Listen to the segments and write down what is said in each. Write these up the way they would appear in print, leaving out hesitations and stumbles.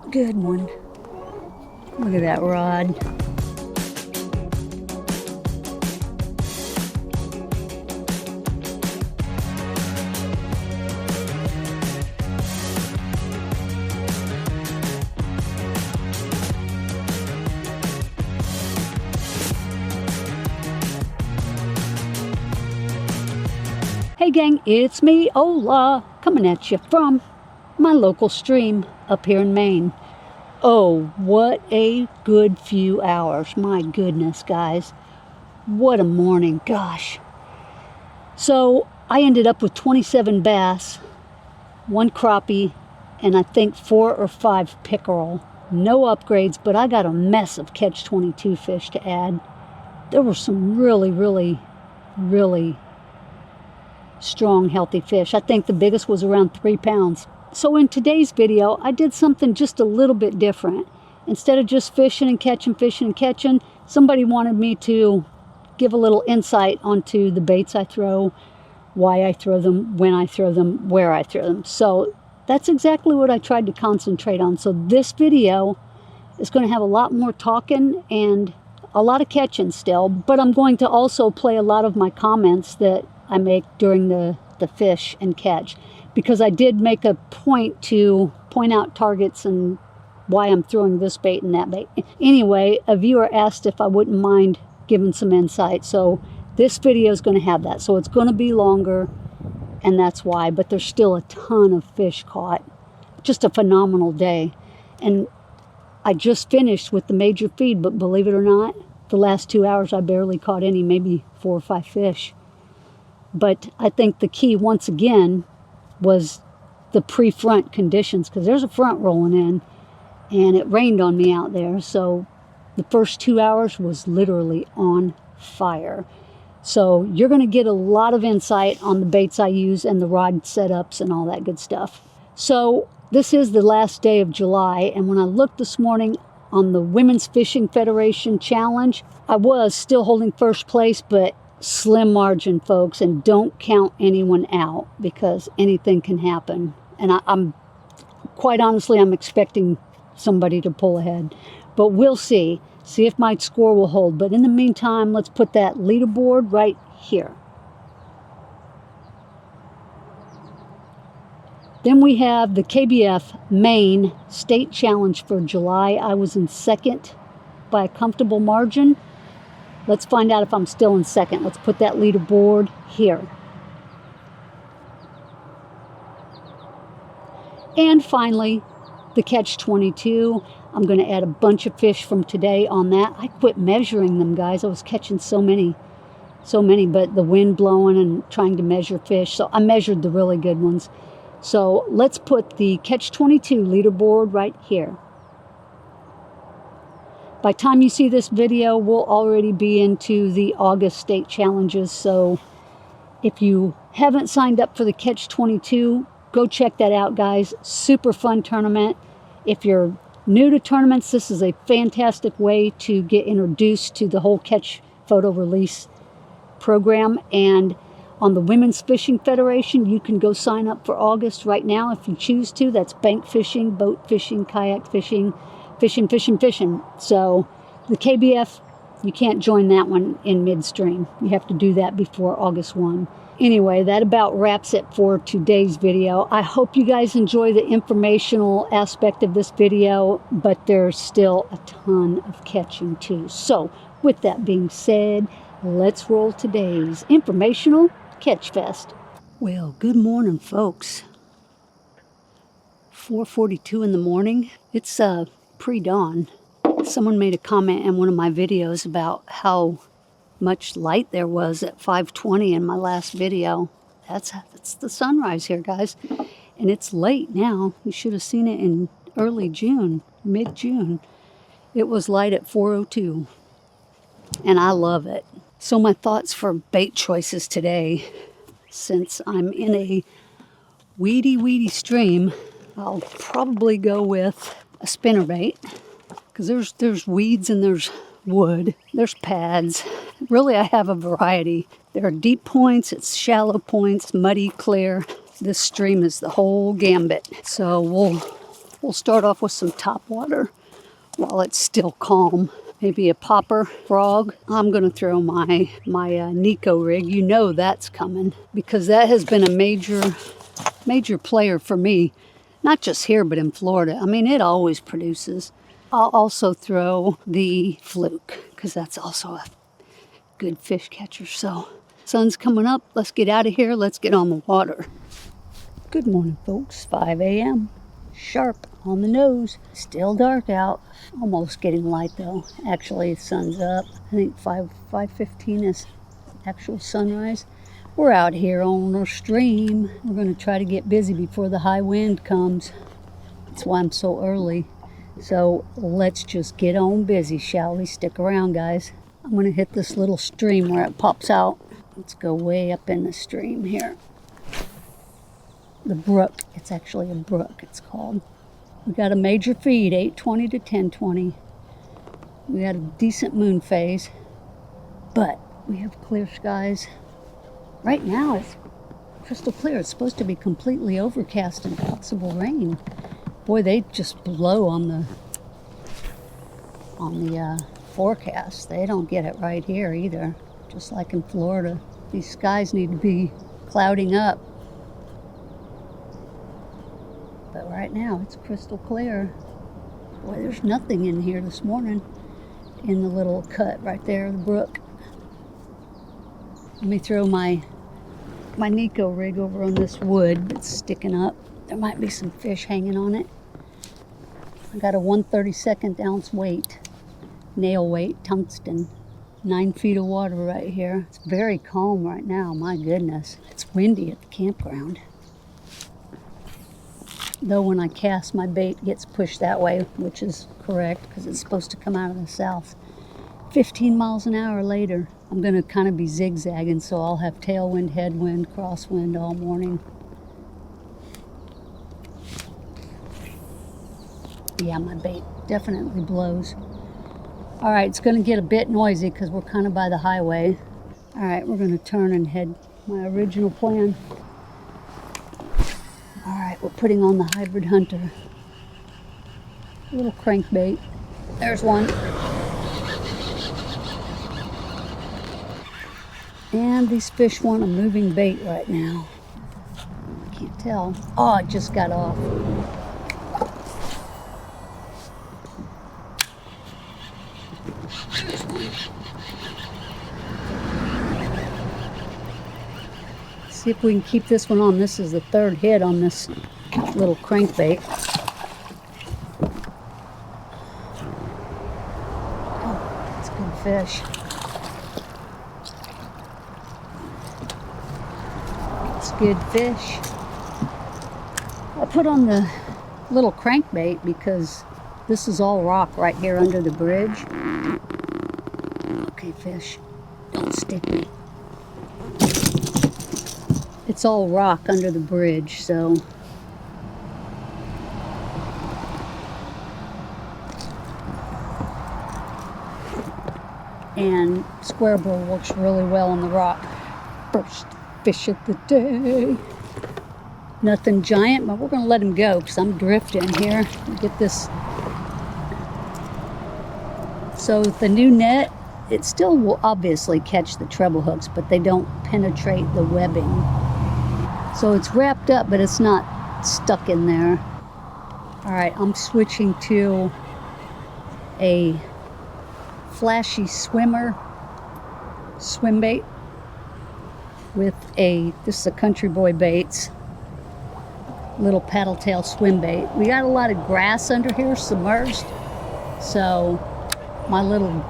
Good one. Look at that rod. Hey gang, it's me, Ola, coming at you from my local stream up here in Maine. Oh, what a good few hours. My goodness, guys. What a morning, gosh. So I ended up with 27 bass, 1 crappie, and I think 4 or 5 pickerel. No upgrades, but I got a mess of catch 22 fish to add. There were some really strong, healthy fish. I think the biggest was around 3 pounds. So in today's video, I did something just a little bit different. Instead of just fishing and catching, somebody wanted me to give a little insight onto the baits I throw, why I throw them, when I throw them, where I throw them. So that's exactly what I tried to concentrate on. So this video is going to have a lot more talking and a lot of catching still, but I'm going to also play a lot of my comments that I make during the fish and catch, because I did make a point to point out targets and why I'm throwing this bait and that bait. Anyway, a viewer asked if I wouldn't mind giving some insight, so this video is going to have that. So it's going to be longer, and that's why, but there's still a ton of fish caught. Just a phenomenal day. And I just finished with the major feed, but believe it or not, the last 2 hours I barely caught any, maybe 4 or 5 fish. But I think the key, once again, was the pre-front conditions, because there's a front rolling in, and it rained on me out there. So the first 2 hours was literally on fire. So you're going to get a lot of insight on the baits I use and the rod setups and all that good stuff. So this is the last day of July, and when I looked this morning on the Women's Fishing Federation Challenge, I was still holding first place, but slim margin, folks, and don't count anyone out, because anything can happen. And I'm quite honestly, I'm expecting somebody to pull ahead, but we'll see if my score will hold. But in the meantime, let's put that leaderboard right here. Then we have the KBF Maine State Challenge for July. I was in second by a comfortable margin. Let's find out if I'm still in second. Let's put that leaderboard here. And finally, the catch 22. I'm going to add a bunch of fish from today on that. I quit measuring them, guys. I was catching so many, but the wind blowing and trying to measure fish. So I measured the really good ones. So let's put the catch 22 leaderboard right here. By the time you see this video, we'll already be into the August state challenges. So if you haven't signed up for the Catch 22, go check that out, guys. Super fun tournament. If you're new to tournaments, this is a fantastic way to get introduced to the whole catch photo release program. And on the Women's Fishing Federation, you can go sign up for August right now if you choose to. That's bank fishing, boat fishing, kayak fishing, fishing. So the KBF, you can't join that one in midstream. You have to do that before August 1. Anyway, that about wraps it for today's video. I hope you guys enjoy the informational aspect of this video, but there's still a ton of catching too. So with that being said, let's roll today's informational catch fest. Well, good morning, folks. 4:42 in the morning. It's pre-dawn. Someone made a comment in one of my videos about how much light there was at 5:20 in my last video. That's the sunrise here, guys. And it's late now. You should have seen it in early June, mid-June. It was light at 4:02. And I love it. So my thoughts for bait choices today, since I'm in a weedy stream, I'll probably go with a spinnerbait, because there's weeds and there's wood, there's pads. Really, I have a variety. There are deep points, it's shallow points, muddy, clear. This stream is the whole gambit. So we'll We'll start off with some top water while it's still calm. Maybe a popper frog. I'm going to throw my Nico rig. You know that's coming because that has been a major player for me. Not just here, but in Florida. I mean, it always produces. I'll also throw the fluke because that's also a good fish catcher. So, sun's coming up. Let's get out of here. Let's get on the water. Good morning, folks. 5 a.m. Sharp on the nose. Still dark out. Almost getting light though. Actually, the sun's up. I think 5:15 is actual sunrise. We're out here on our stream. We're going to try to get busy before the high wind comes. That's why I'm so early. So let's just get on busy, shall we? Stick around, guys. I'm going to hit this little stream where it pops out. Let's go way up in the stream here. The brook. It's actually a brook, it's called. We got a major feed, 8:20 to 10:20. We had a decent moon phase, but we have clear skies. Right now it's crystal clear. It's supposed to be completely overcast and possible rain. Boy, they just blow on the forecast. They don't get it right here either, just like in Florida. These skies need to be clouding up. But right now it's crystal clear. Boy, there's nothing in here this morning in the little cut right there, the brook. Let me throw my Nico rig over on this wood that's sticking up. There might be some fish hanging on it. I got a 1/32 ounce weight, nail weight, tungsten. 9 feet of water right here. It's very calm right now, my goodness. It's windy at the campground. Though when I cast, my bait gets pushed that way, which is correct because it's supposed to come out of the south. 15 miles an hour later, I'm going to kind of be zigzagging, so I'll have tailwind, headwind, crosswind all morning. Yeah, my bait definitely blows. All right, it's going to get a bit noisy because we're kind of by the highway. All right, we're going to turn and head my original plan. All right, we're putting on the hybrid hunter. A little crankbait. There's one. And these fish want a moving bait right now. Can't tell. Oh, it just got off. See if we can keep this one on. This is the third hit on this little crankbait. Oh, it's a good fish. It's good fish. I put on the little crankbait because this is all rock right here under the bridge. Okay, fish, don't stick me. It's all rock under the bridge, so and square bill works really well on the rock. First fish of the day. Nothing giant, but we're going to let him go because I'm drifting here. Get this. So the new net, it still will obviously catch the treble hooks, but they don't penetrate the webbing. So it's wrapped up, but it's not stuck in there. All right, I'm switching to a flashy swimmer swim bait with this is a Country Boy Baits little paddle tail swim bait. We got a lot of grass under here submerged, so my little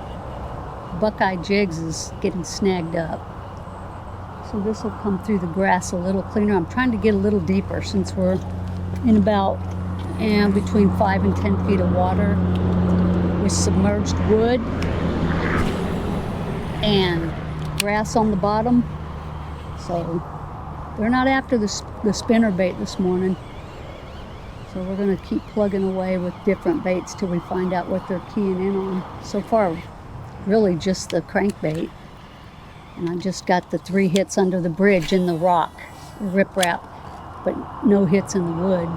Buckeye jigs is getting snagged up. So this will come through the grass a little cleaner. I'm trying to get a little deeper since we're in about between 5 and 10 feet of water with submerged wood and grass on the bottom. So they're not after the spinner bait this morning. So we're going to keep plugging away with different baits till we find out what they're keying in on. So far, really just the crankbait. And I just got the 3 hits under the bridge in the rock, riprap, but no hits in the wood.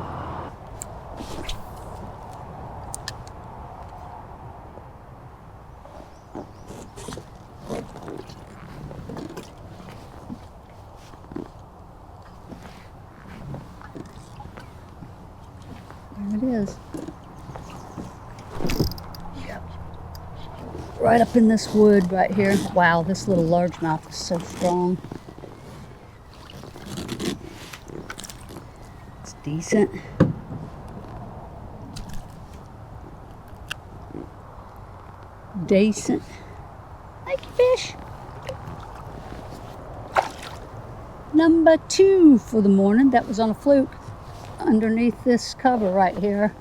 There it is. Yep. Right up in this wood right here. Wow, this little largemouth is so strong. It's decent. Decent. Thank you, fish. Number 2 for the morning. That was on a fluke underneath this cover right here.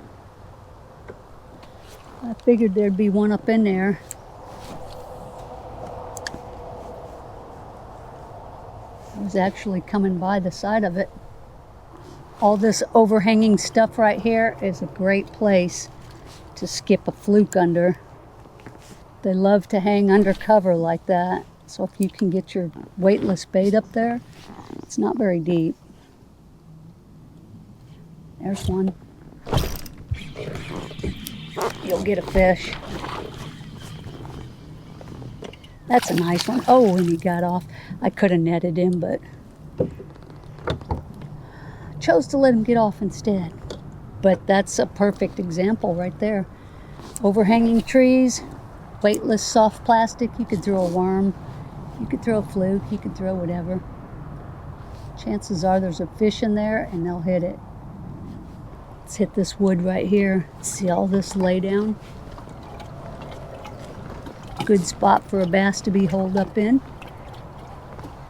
I figured there'd be one up in there. I was actually coming by the side of it. All this overhanging stuff right here is a great place to skip a fluke under. They love to hang under cover like that. So if you can get your weightless bait up there, it's not very deep. There's one. You'll get a fish. That's a nice one. Oh, and he got off. I could have netted him, but chose to let him get off instead. But that's a perfect example right there. Overhanging trees, weightless soft plastic. You could throw a worm, you could throw a fluke, you could throw whatever. Chances are there's a fish in there and they'll hit it. Let's hit this wood right here. See all this lay down? Good spot for a bass to be holed up in.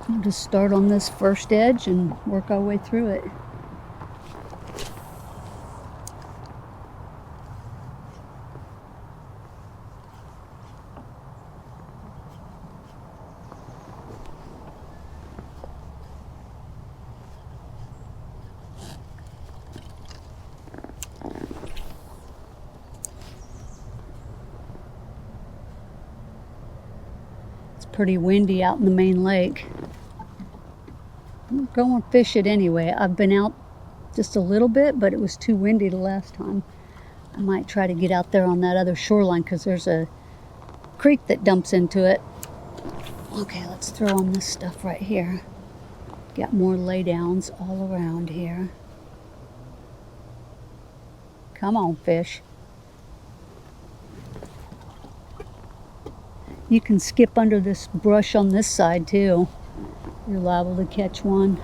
We'll just start on this first edge and work our way through it. Pretty windy out in the main lake. I'm going to fish it anyway. I've been out just a little bit, but it was too windy the last time. I might try to get out there on that other shoreline because there's a creek that dumps into it. Okay, let's throw on this stuff right here. Got more laydowns all around here. Come on, fish. You can skip under this brush on this side too. You're liable to catch one.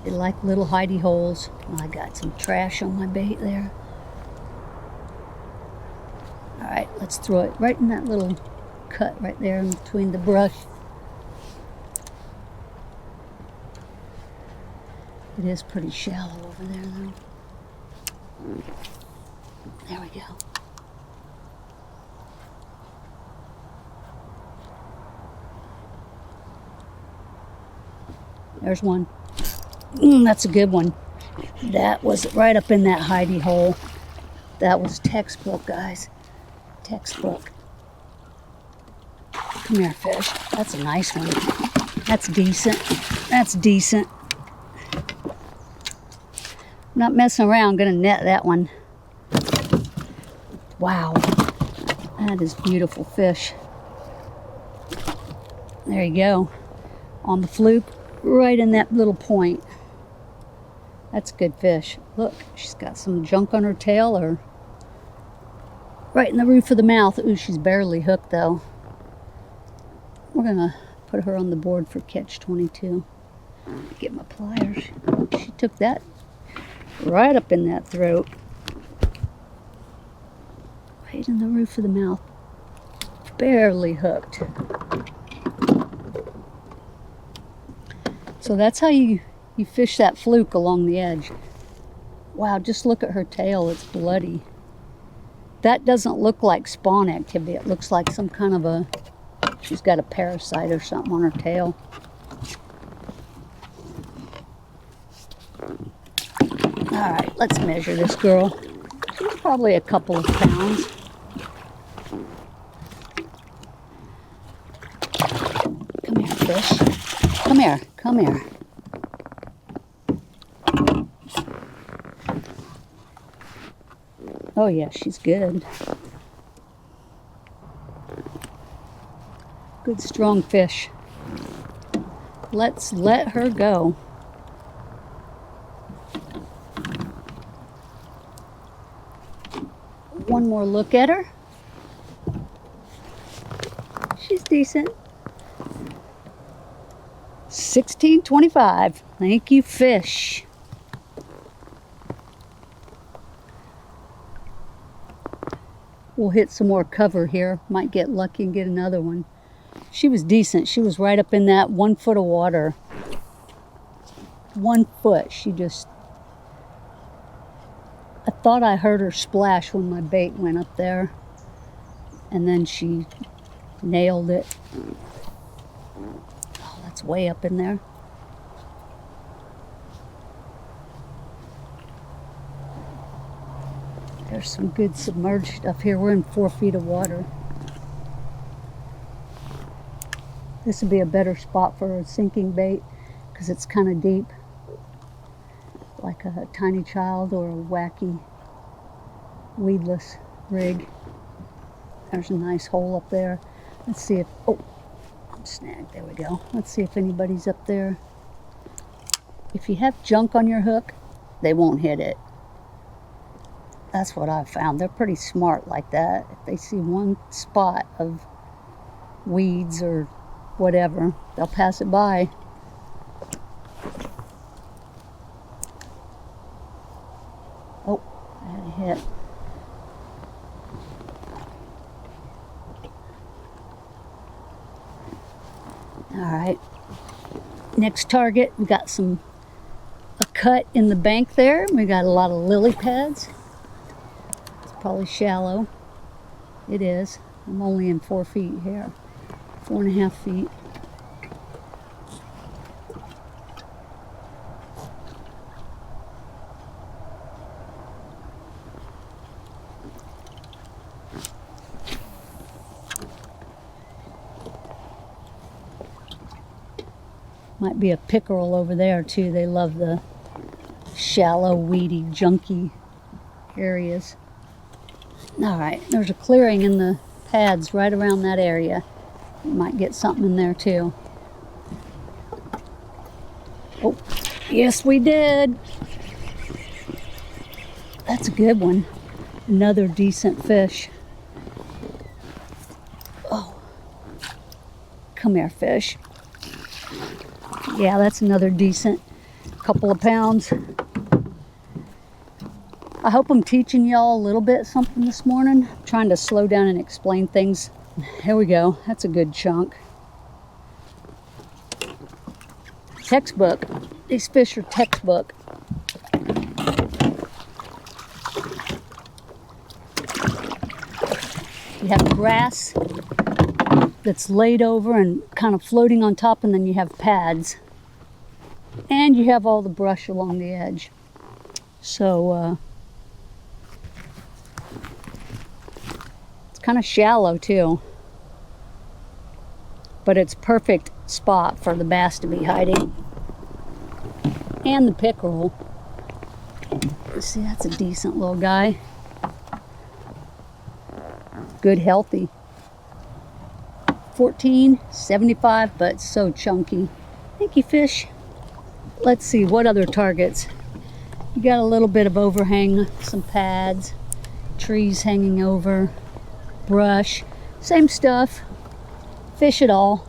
They like little hidey holes. I got some trash on my bait there. Alright, let's throw it right in that little cut right there in between the brush. It is pretty shallow over there though. There we go. There's one. That's a good one. That was right up in that hidey hole. That was textbook, guys. Textbook. Come here, fish. That's a nice one. That's decent. That's decent. I'm not messing around. I'm gonna net that one. Wow. That is beautiful fish. There you go. On the fluke. Right in that little point. That's a good fish. Look, she's got some junk on her tail or right in the roof of the mouth. Ooh, she's barely hooked though. We're gonna put her on the board for catch 22. Get my pliers. She took that right up in that throat. Right in the roof of the mouth. Barely hooked. So that's how you fish that fluke along the edge. Wow, just look at her tail. It's bloody. That doesn't look like spawn activity. It looks like some kind of a, she's got a parasite or something on her tail. All right, let's measure this girl. She's probably a couple of pounds. Come here, fish. Come here, come here. Oh yeah, she's good. Good strong fish. Let's let her go. one more look at her. She's decent. $16.25. Thank you, fish. We'll hit some more cover here. Might get lucky and get another one. She was decent. She was right up in that 1 foot of water. 1 foot. She just... I thought I heard her splash when my bait went up there. And then she nailed it. Oh, that's way up in there. There's some good submerged stuff here. We're in 4 feet of water. This would be a better spot for a sinking bait because it's kind of deep. Like a tiny child or a wacky weedless rig. There's a nice hole up there. Let's see if, oh, I'm snagged. There we go. Let's see if anybody's up there. If you have junk on your hook, they won't hit it. That's what I've found. They're pretty smart like that. If they see one spot of weeds or whatever, they'll pass it by. Oh, I had a hit. All right. Next target, we got a cut in the bank there. We got a lot of lily pads. Probably shallow. It is. I'm only in 4 feet here. 4.5 feet. Might be a pickerel over there too. They love the shallow, weedy, junky areas. All right, there's a clearing in the pads right around that area. You might get something in there too. Oh, yes we did. That's a good one. Another decent fish. Oh, come here, fish. Yeah, that's another decent couple of pounds. I hope I'm teaching y'all a little bit something this morning. I'm trying to slow down and explain things. Here we go. That's a good chunk. Textbook. These fish are textbook. You have grass that's laid over and kind of floating on top, and then you have pads. And you have all the brush along the edge. So, kind of shallow too, but it's perfect spot for the bass to be hiding and the pickerel. See, that's a decent little guy. Good, healthy. $14.75, but so chunky. Thank you, fish. Let's see what other targets. You got a little bit of overhang, some pads, trees hanging over. Brush, same stuff. Fish it all.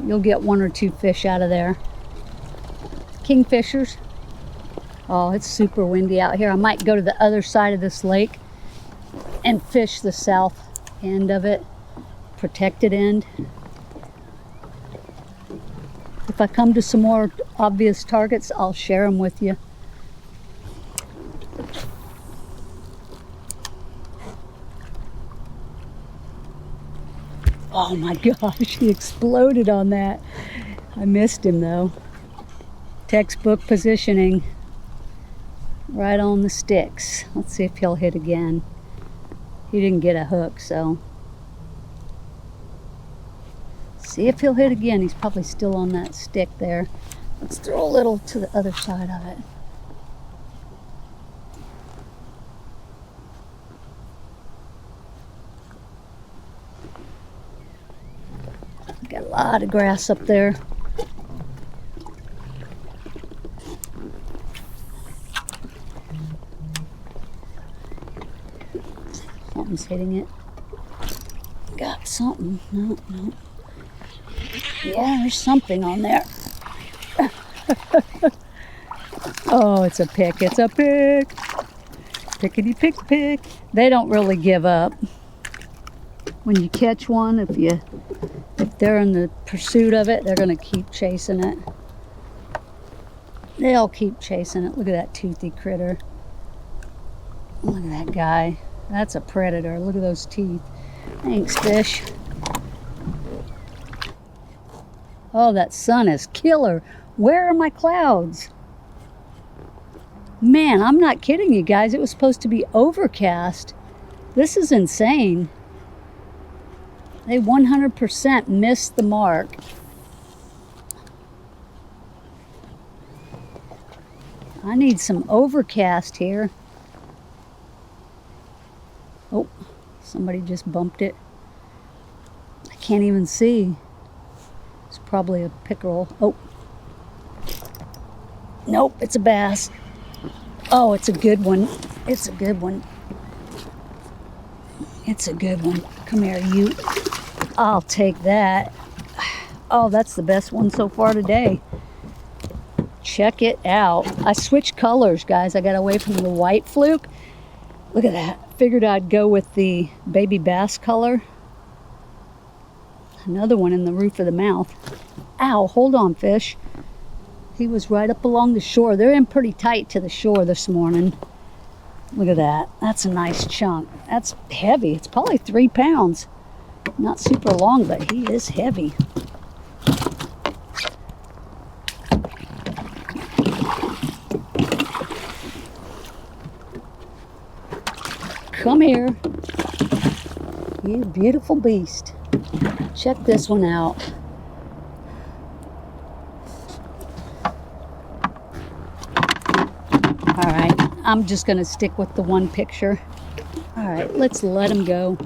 You'll get 1 or 2 fish out of there. Kingfishers. Oh, it's super windy out here. I might go to the other side of this lake and fish the south end of it, protected end. If I come to some more obvious targets, I'll share them with you. Oh my gosh, he exploded on that. I missed him though. Textbook positioning. Right on the sticks. Let's see if he'll hit again. He didn't get a hook, so. See if he'll hit again. He's probably still on that stick there. Let's throw a little to the other side of it. Got a lot of grass up there. something's hitting it. Got something. No, no. Yeah, there's something on there. Oh, it's a pick. It's a pick. Pickety pick pick. They don't really give up. When you catch one, if they're in the pursuit of it, they're going to keep chasing it. They'll keep chasing it. Look at that toothy critter. Look at that guy. That's a predator. Look at those teeth. Thanks, fish. Oh, that sun is killer. Where are my clouds? Man, I'm not kidding you guys. It was supposed to be overcast. This is insane. They 100% missed the mark. I need some overcast here. Oh, somebody just bumped it. I can't even see. It's probably a pickerel. Oh. Nope, it's a bass. Oh, it's a good one. It's a good one. It's a good one. Come here, you. I'll take that. Oh, that's the best one so far today. Check it out. I switched colors, guys. I got away from the white fluke. Look at that. Figured I'd go with the baby bass color. Another one in the roof of the mouth. Ow, hold on, fish. He was right up along the shore. They're in pretty tight to the shore this morning. Look at that. That's a nice chunk. That's heavy. It's probably 3 pounds. Not super long, but he is heavy. Come here. You beautiful beast. Check this one out. All right, I'm just gonna stick with the one picture. All right, let's let him go.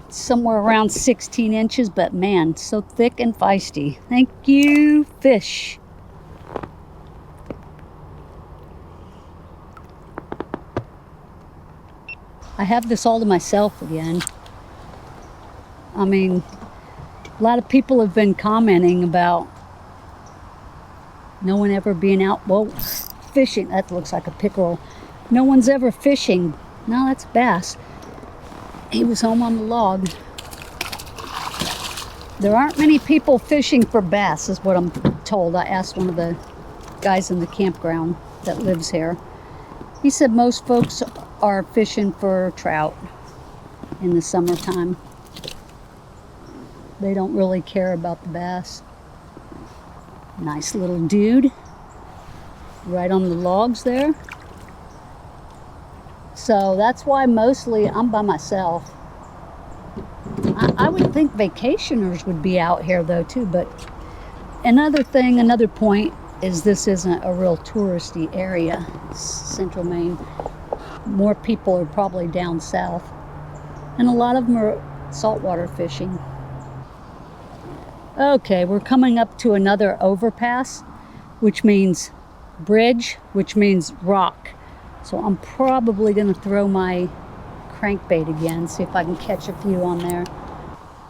Somewhere around 16 inches, but man, so thick and feisty. Thank you, fish. I have this all to myself again. I mean, a lot of people have been commenting about no one ever being out, well, fishing. That looks like a pickerel. No one's ever fishing. No, that's bass. He was home on the log. There aren't many people fishing for bass, is what I'm told. I asked one of the guys in the campground that lives here. He said most folks are fishing for trout in the summertime. They don't really care about the bass. Nice little dude. Right on the logs there. So that's why mostly I'm by myself. I would think vacationers would be out here though too, but another point is this isn't a real touristy area, Central Maine. More people are probably down south, and a lot of them are saltwater fishing. Okay, we're coming up to another overpass, which means bridge, which means rock. So I'm probably going to throw my crankbait again, see if I can catch a few on there.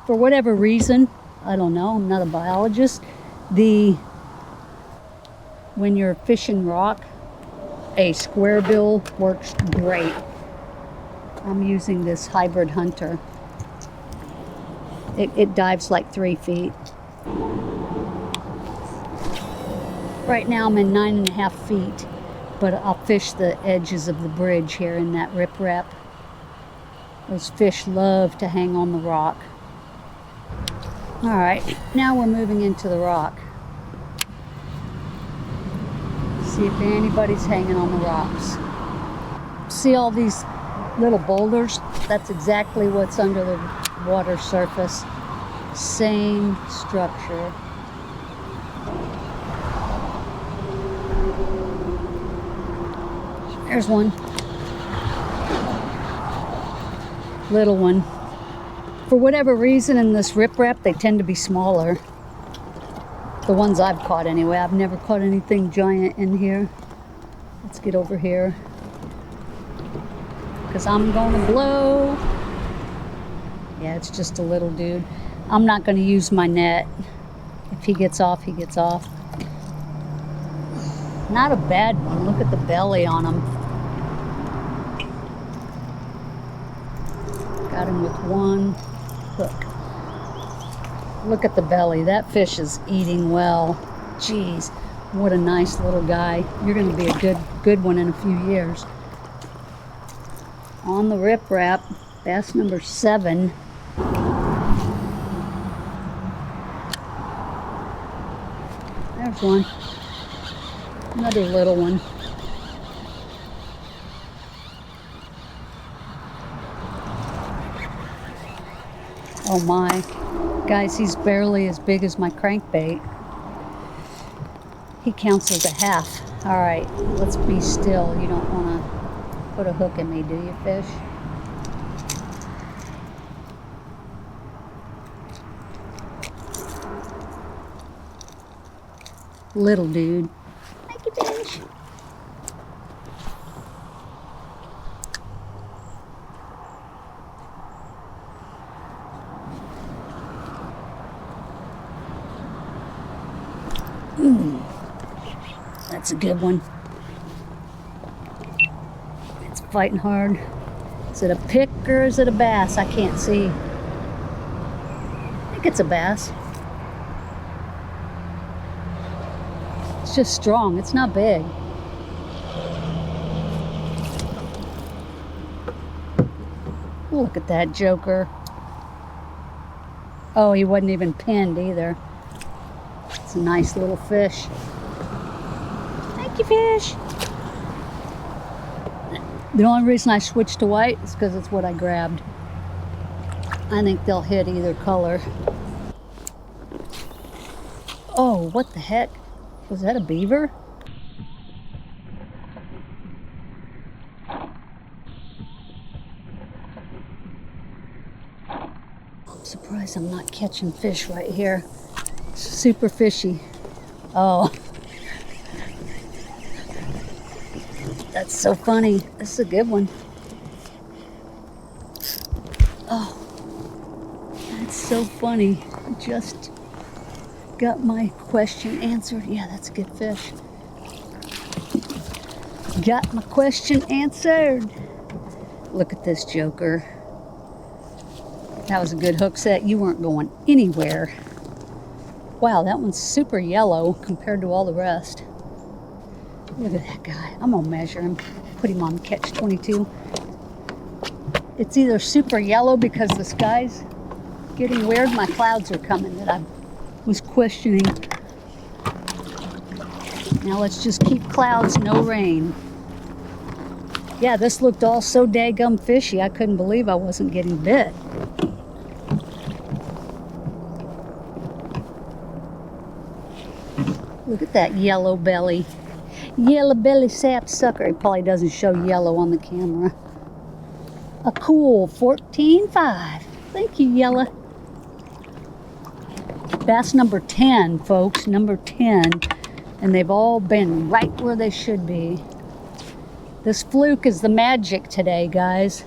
For whatever reason, I don't know, I'm not a biologist, when you're fishing rock, a square bill works great. I'm using this hybrid hunter. It dives like 3 feet. Right now I'm in 9.5 feet, but I'll fish the edges of the bridge here in that riprap. Those fish love to hang on the rock. All right, now we're moving into the rock. See if anybody's hanging on the rocks. See all these little boulders? That's exactly what's under the water surface. Same structure. There's one. Little one. For whatever reason in this riprap, they tend to be smaller. The ones I've caught anyway. I've never caught anything giant in here. Let's get over here. because I'm going to blow. Yeah, it's just a little dude. I'm not going to use my net. If he gets off, he gets off. Not a bad one. Look at the belly on him. Got him with one hook. Look at the belly. That fish is eating well. Jeez, what a nice little guy. You're going to be a good one in a few years. On the riprap, bass number 7. There's one. Another little one. Oh my. Guys, he's barely as big as my crankbait. He counts as a half. All right, let's be still. You don't want to put a hook in me, do you, fish? Little dude. Thank you, fish. That's a good one. It's fighting hard. Is it a pick or is it a bass? I can't see. I think it's a bass. It's just strong. It's not big. Look at that joker. Oh, he wasn't even pinned either. It's a nice little fish. Thank you, fish. The only reason I switched to white is because it's what I grabbed. I think they'll hit either color. Oh, what the heck? Was that a beaver? I'm surprised I'm not catching fish right here. It's super fishy. Oh. That's so funny. This is a good one. Oh, that's so funny. Just got my question answered. Yeah, that's a good fish. Got my question answered. Look at this joker. That was a good hook set. You weren't going anywhere. Wow, that one's super yellow compared to all the rest. Look at that guy. I'm gonna measure him, put him on catch 22. It's either super yellow because the sky's getting weird. My clouds are coming that I was questioning. Now let's just keep clouds, no rain. Yeah, this looked all so daggum fishy. I couldn't believe I wasn't getting bit. Look at that yellow belly. Yellow belly sapsucker. It probably doesn't show yellow on the camera. A cool 14.5. Thank you, yellow. Bass number 10, folks. Number 10. And they've all been right where they should be. This fluke is the magic today, guys.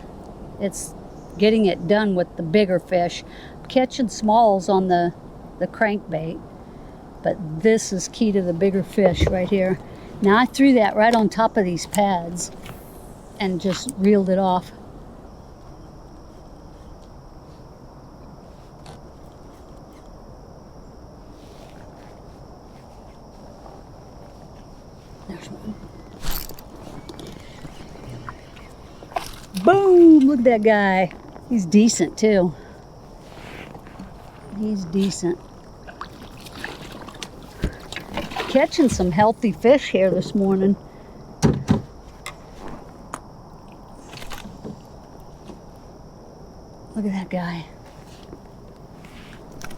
It's getting it done with the bigger fish. I'm catching smalls on the crankbait. But this is key to the bigger fish right here. Now I threw that right on top of these pads and just reeled it off. There's one. Boom! Look at that guy. He's decent too. He's decent. Catching some healthy fish here this morning. Look at that guy.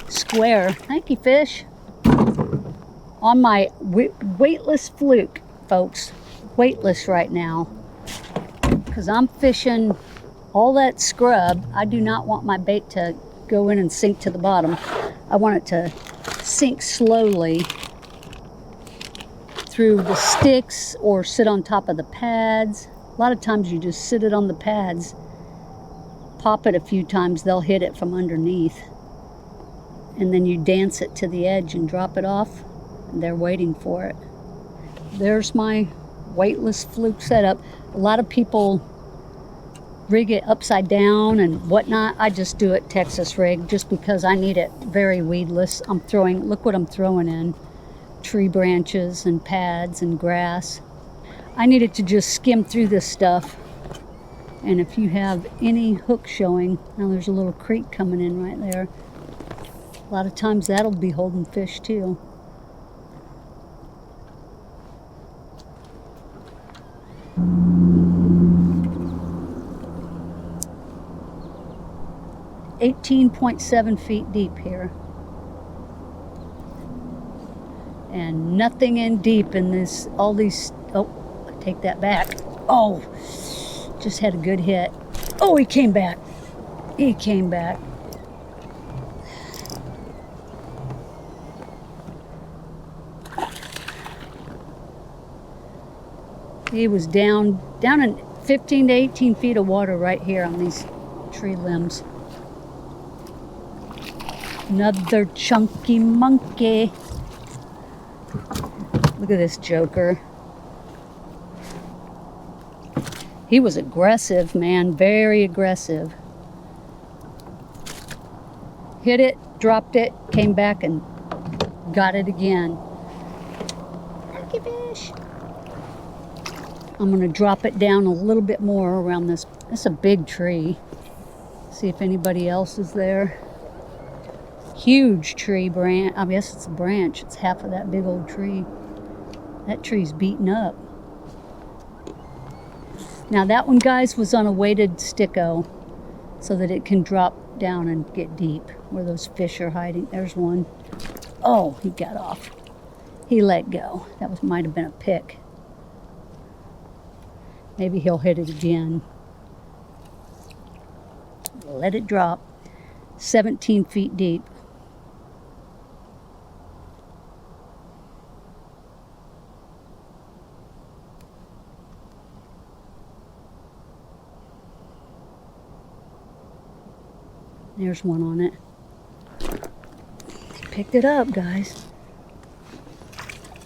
Square. Thank you, fish. On my weightless fluke, folks. Weightless right now. Because I'm fishing all that scrub. I do not want my bait to go in and sink to the bottom. I want it to sink slowly through the sticks or sit on top of the pads. A lot of times you just sit it on the pads, pop it a few times, they'll hit it from underneath. And then you dance it to the edge and drop it off, and they're waiting for it. There's my weightless fluke setup. A lot of people rig it upside down and whatnot. I just do it Texas rig just because I need it very weedless. I'm throwing, look what I'm throwing in. Tree branches and pads and grass. I need it to just skim through this stuff. And if you have any hook showing, now there's a little creek coming in right there. A lot of times that'll be holding fish too. .7 feet deep here. And nothing in deep in this, all these, oh, I take that back. Oh, just had a good hit. Oh, he came back. He came back. He was down in 15 to 18 feet of water right here on these tree limbs. Another chunky monkey. Look at this joker. He was aggressive, man, very aggressive. Hit it, dropped it, came back and got it again. Monkey fish. I'm gonna drop it down a little bit more around this. It's a big tree. See if anybody else is there. Huge tree branch. I guess it's a branch. It's half of that big old tree. That tree's beaten up. Now that one, guys, was on a weighted sticko so that it can drop down and get deep where those fish are hiding. There's one. Oh, he got off. He let go. That might have been a pick. Maybe he'll hit it again. Let it drop. 17 feet deep. There's one on it. Picked it up, guys.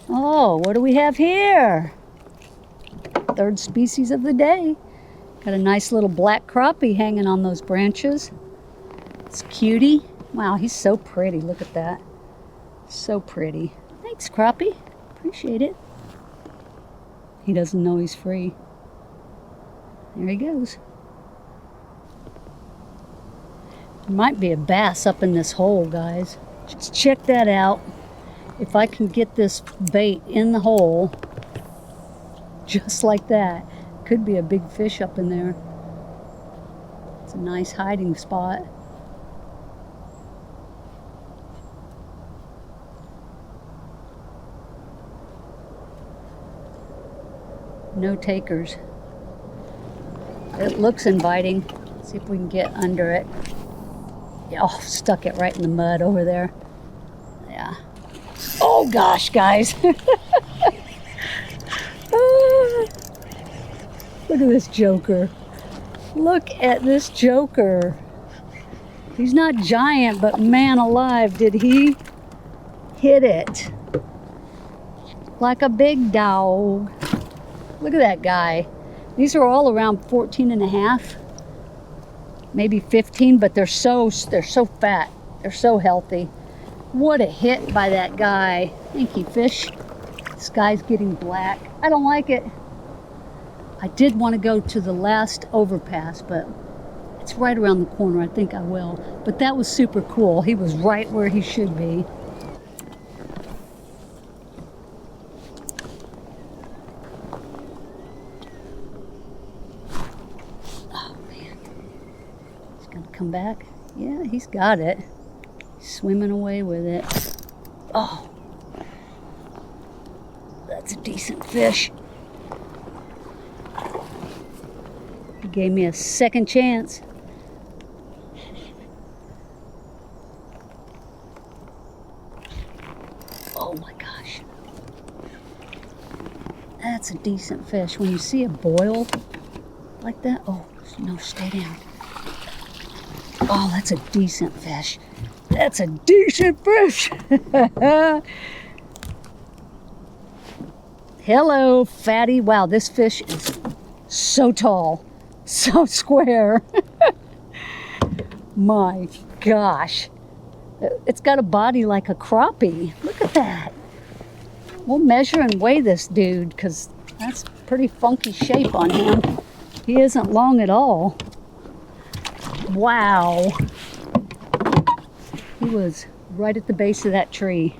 Oh, what do we have here? Third species of the day. Got a nice little black crappie hanging on those branches. It's cutie. Wow, he's so pretty. Look at that. So pretty. Thanks, crappie. Appreciate it. He doesn't know he's free. There he goes. There might be a bass up in this hole, guys. Just check that out. If I can get this bait in the hole, just like that, could be a big fish up in there. It's a nice hiding spot. No takers. It looks inviting. See if we can get under it. Oh, stuck it right in the mud over there. Yeah. Oh gosh, guys. Look at this joker. Look at this joker. He's not giant, but man alive, did he hit it. Like a big dog. Look at that guy. These are all around 14 and a half. Maybe 15, but they're so fat. They're so healthy. What a hit by that guy. Thank you, fish. This guy's getting black. I don't like it. I did want to go to the last overpass, but it's right around the corner. I think I will. But that was super cool. He was right where he should be. Come back. Yeah, he's got it. He's swimming away with it. Oh, that's a decent fish. He gave me a second chance. Oh my gosh. That's a decent fish. When you see a boil Like that? Oh, no, stay down. Oh, that's a decent fish. That's a decent fish. Hello, fatty. Wow, this fish is so tall, so square. My gosh. It's got a body like a crappie. Look at that. We'll measure and weigh this dude because that's pretty funky shape on him. He isn't long at all. Wow. He was right at the base of that tree.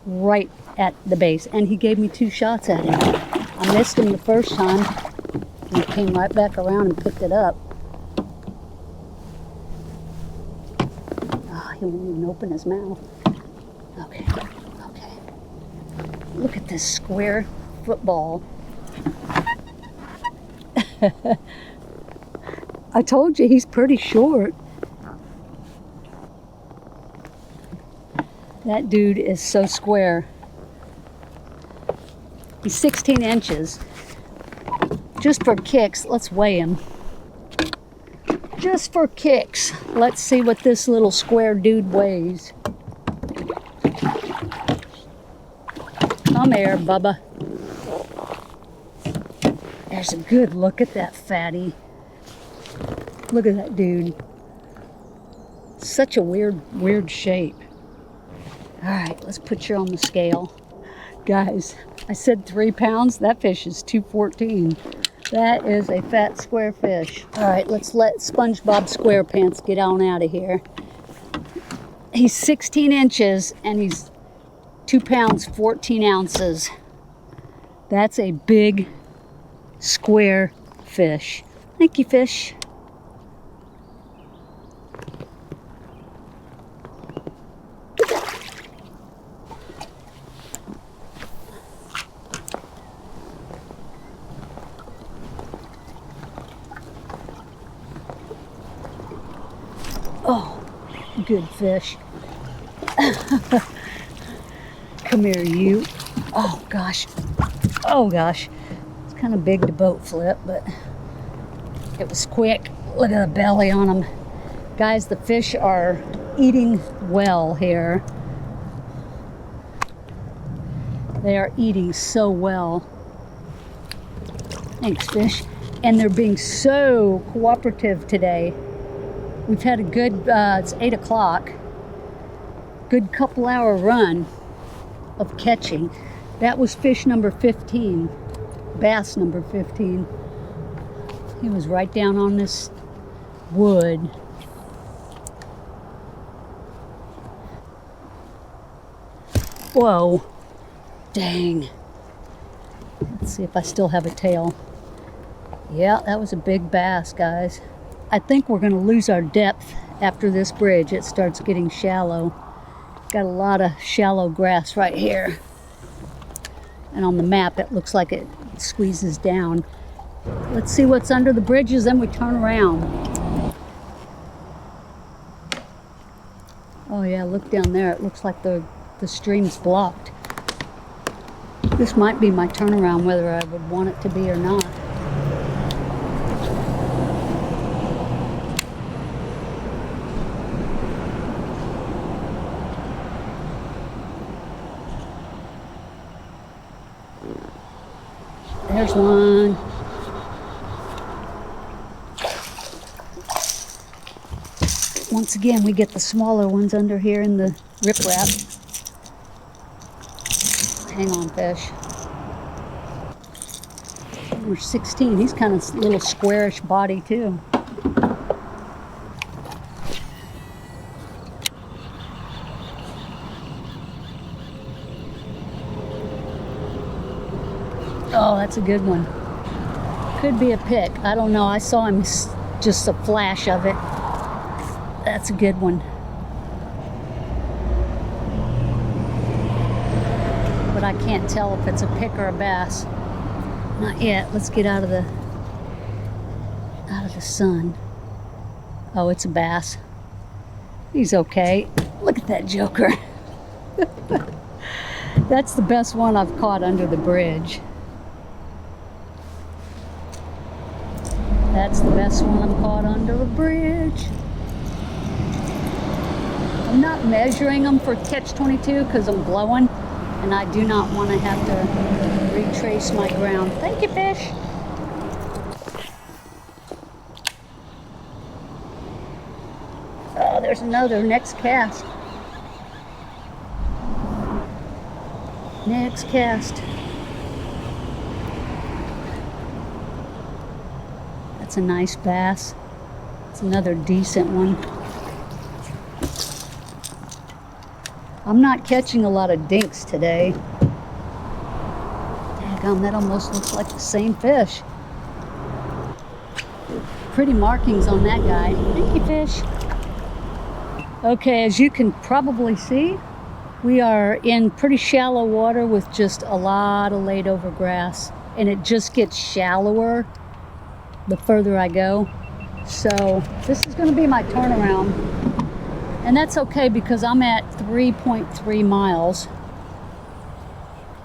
Right at the base. And he gave me 2 shots at him. I missed him the first time. He came right back around and picked it up. Oh, he won't even open his mouth. Okay, okay. Look at this square football. I told you he's pretty short. That dude is so square. He's 16 inches. Just for kicks, let's weigh him. Just for kicks, let's see what this little square dude weighs. Come here, Bubba. There's a good look at that fatty. Look at that dude. Such a weird shape. All right, let's put you on the scale. Guys, I said 3 pounds. That fish is 214. That is a fat square fish. All right, let's let SpongeBob SquarePants get on out of here. He's 16 inches and he's 2 pounds, 14 ounces. That's a big square fish. Thank you, fish. Oh, good fish. Come here, you. Oh, gosh. Oh, gosh. It's kind of big to boat flip, but it was quick. Look at the belly on them. Guys, the fish are eating well here. They are eating so well. Thanks, fish. And they're being so cooperative today. We've had a good, it's 8 o'clock, good couple-hour run of catching. That was fish number 15, bass number 15. He was right down on this wood. Whoa, dang. Let's see if I still have a tail. Yeah, that was a big bass, guys. I think we're going to lose our depth after this bridge. It starts getting shallow. Got a lot of shallow grass right here. And on the map, it looks like it squeezes down. Let's see what's under the bridges, then we turn around. Oh yeah, look down there. It looks like the stream's blocked. This might be my turnaround, whether I would want it to be or not. There's one. Once again, we get the smaller ones under here in the riprap. Hang on, fish. We're 16. He's kind of a little squarish body, too. Oh, that's a good one. Could be a pick. I don't know. I saw him just a flash of it. That's a good one. But I can't tell if it's a pick or a bass. Not yet. Let's get out of the sun. Oh, it's a bass. He's okay. Look at that joker. That's the best one I've caught under the bridge. best when I'm caught under a bridge. I'm not measuring them for catch 22 because I'm blowing, and I do not want to have to retrace my ground. Thank you, fish. Oh, there's another. Next cast. Next cast. That's a nice bass. It's another decent one. I'm not catching a lot of dinks today. Daggone, that almost looks like the same fish. Pretty markings on that guy. Thank you, fish. Okay, as you can probably see, we are in pretty shallow water with just a lot of laid over grass, and it just gets shallower the further I go. So this is going to be my turnaround, and that's okay because I'm at 3.3 miles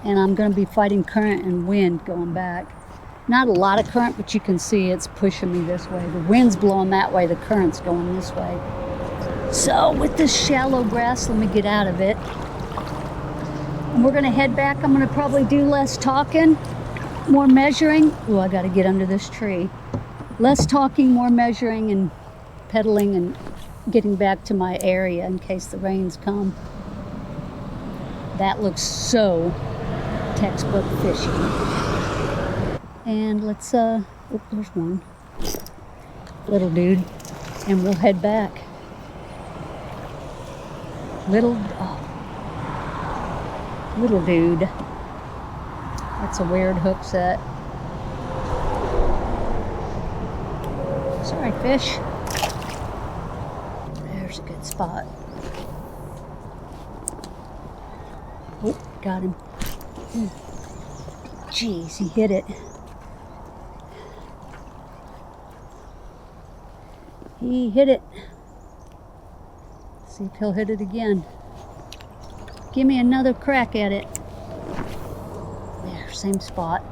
and I'm going to be fighting current and wind going back. Not a lot of current, but you can see it's pushing me this way. The wind's blowing that way, the current's going this way. So with this shallow grass, let me get out of it. And we're gonna head back. I'm gonna probably do less talking, more measuring. Oh, I gotta get under this tree. Less talking, more measuring and pedaling and getting back to my area in case the rains come. That looks so textbook fishing. And let's, oh, there's one. Little dude. And we'll head back. Little dude. That's a weird hook set. Sorry, fish. There's a good spot. Oh, got him. Jeez, he hit it. He hit it. See if he'll hit it again. Give me another crack at it. There, same spot.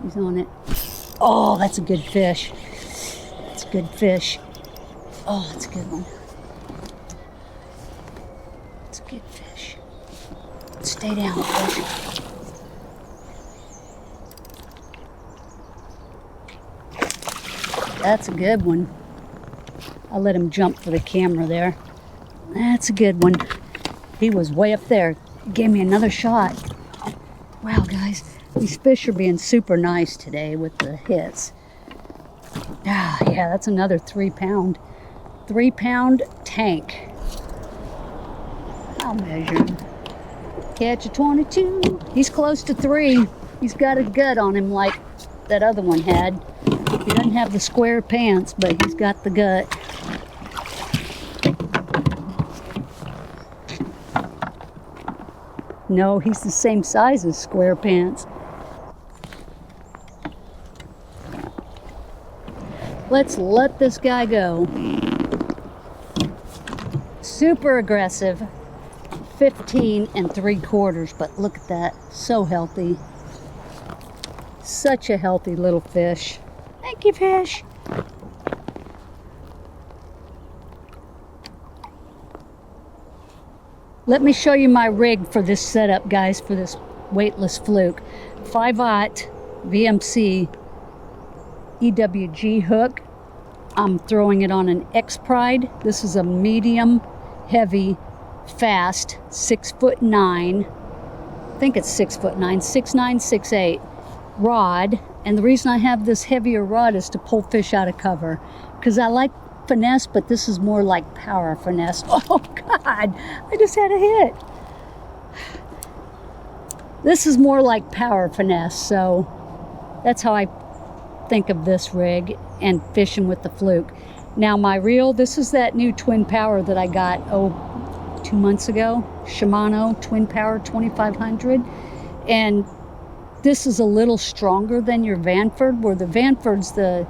He's on it. Oh, that's a good fish. That's a good fish. Oh, that's a good one. It's a good fish. Stay down, fish. That's a good one. I let him jump for the camera there. That's a good one. He was way up there. He gave me another shot. Wow, guys. These fish are being super nice today with the hits. Ah, yeah, that's another 3-pound. 3-pound tank. I'll measure him. Catch a 22. He's close to 3. He's got a gut on him like that other one had. He doesn't have the square pants, but he's got the gut. No, he's the same size as square pants. Let's let this guy go. Super aggressive. 15 3/4, but look at that. So healthy. Such a healthy little fish. Thank you, fish. Let me show you my rig for this setup, guys, for this weightless fluke. 5/0 VMC EWG hook. I'm throwing it on an X-Pride. This is a medium, heavy, fast, 6'9". I think it's 6'9", 6'9", 6'8" rod. And the reason I have this heavier rod is to pull fish out of cover. Because I like finesse, but this is more like power finesse. Oh God, I just had a hit. This is more like power finesse, so that's how I think of this rig and fishing with the fluke. Now my reel, this is that new twin power that I got, 2 months ago. Shimano twin power 2500. And this is a little stronger than your Vanford, where the Vanford's the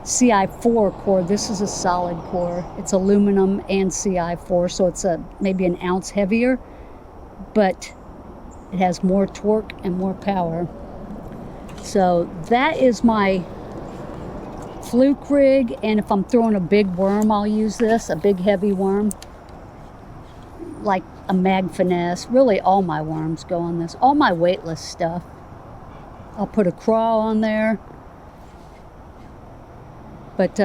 CI4 core. This is a solid core. It's aluminum and CI4, so it's maybe an ounce heavier. But It has more torque and more power. So that is my fluke rig, and if I'm throwing a big worm, I'll use this, a big heavy worm, like a mag finesse. Really, all my worms go on this, all my weightless stuff. I'll put a crawl on there. But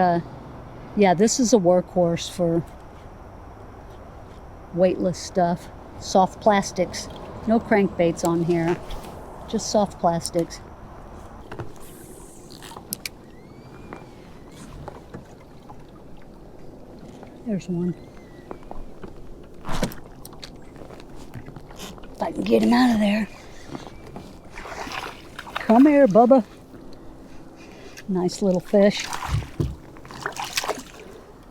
yeah, this is a workhorse for weightless stuff. Soft plastics. No crankbaits on here, just soft plastics. There's one. If I can get him out of there. Come here, Bubba. Nice little fish.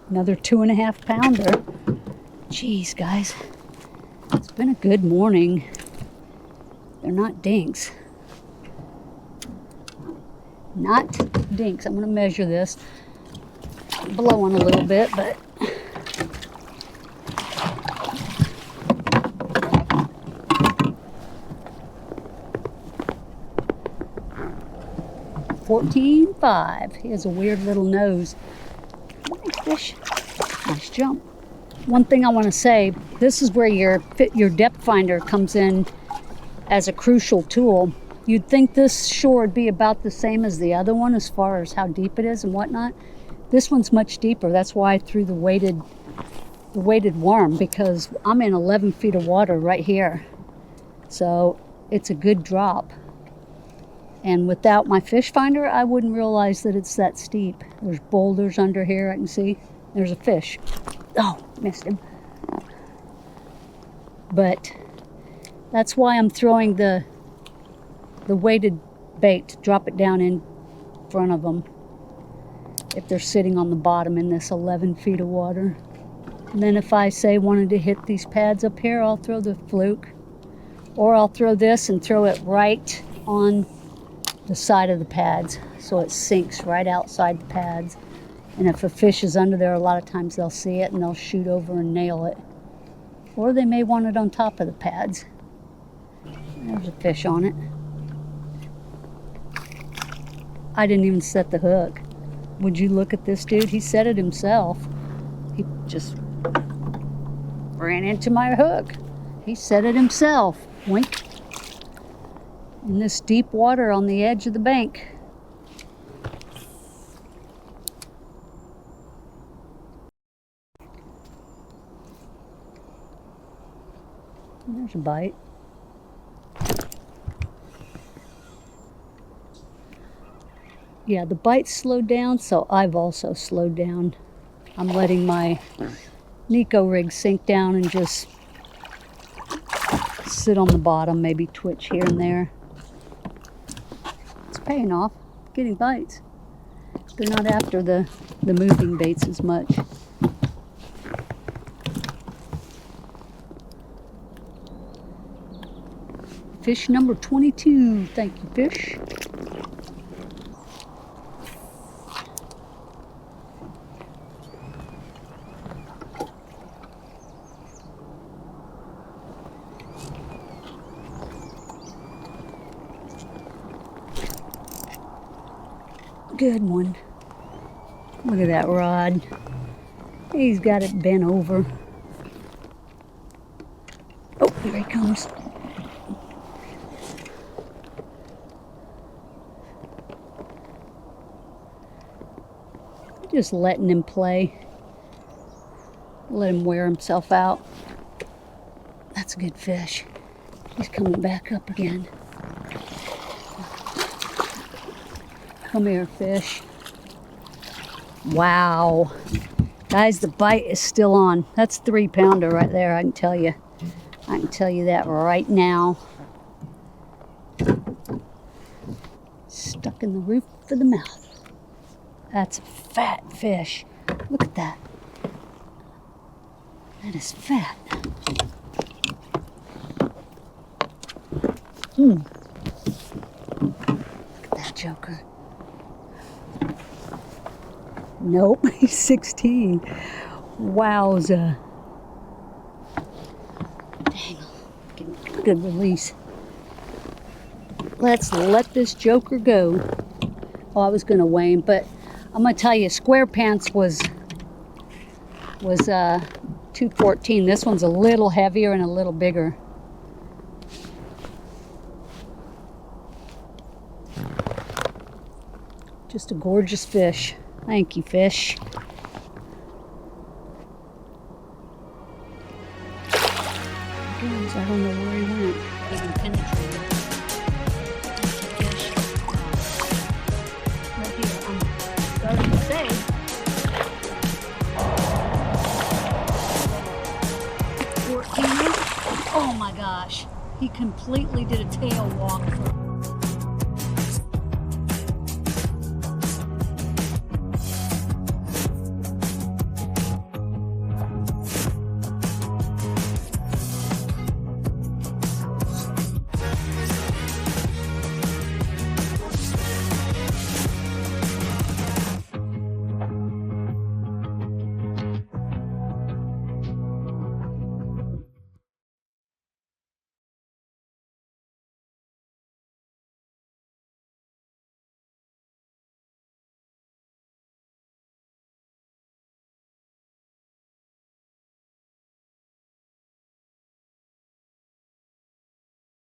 Another 2.5 pounder. Jeez, guys. It's been a good morning. They're not dinks. Not dinks. I'm going to measure this. I'm blowing a little bit, but 14.5. He has a weird little nose. Nice fish. Nice jump. One thing I want to say, this is where your depth finder comes in as a crucial tool. You'd think this shore would be about the same as the other one as far as how deep it is and whatnot. This one's much deeper. That's why I threw the weighted worm, because I'm in 11 feet of water right here. So it's a good drop. And without my fish finder, I wouldn't realize that it's that steep. There's boulders under here, I can see. There's a fish. Oh, missed him. But that's why I'm throwing the weighted bait to drop it down in front of them if they're sitting on the bottom in this 11 feet of water. And then if I say wanted to hit these pads up here, I'll throw the fluke. Or I'll throw this and throw it right on the side of the pads so it sinks right outside the pads. And if a fish is under there, a lot of times they'll see it and they'll shoot over and nail it. Or they may want it on top of the pads. There's a fish on it. I didn't even set the hook. Would you look at this dude? He set it himself. He just ran into my hook. He set it himself. Wink. In this deep water on the edge of the bank. There's a bite. Yeah, the bite slowed down, so I've also slowed down. I'm letting my Nico rig sink down and just sit on the bottom, maybe twitch here and there. It's paying off, getting bites. They're not after the moving baits as much. Fish number 22. Thank you, fish. Good one. Look at that rod. He's got it bent over. Oh, here he comes. Just letting him play. Let him wear himself out. That's a good fish. He's coming back up again. Come here, fish. Wow. Guys, the bite is still on. That's 3 pounder right there, I can tell you. I can tell you that right now. Stuck in the roof of the mouth. That's a fat fish. Look at that. That is fat. Look at that joker. Nope, he's 16. Wowza. Dang, getting a good release. let's let this joker go. Oh, I was gonna weigh him, but I'm gonna tell you, square pants was 214. This one's a little heavier and a little bigger. Just a gorgeous fish. Thank you, fish. I don't know where he went. Even penetrated. Fish. Right here. I'm starting to say. 14. Oh my gosh. He completely did a tail walk.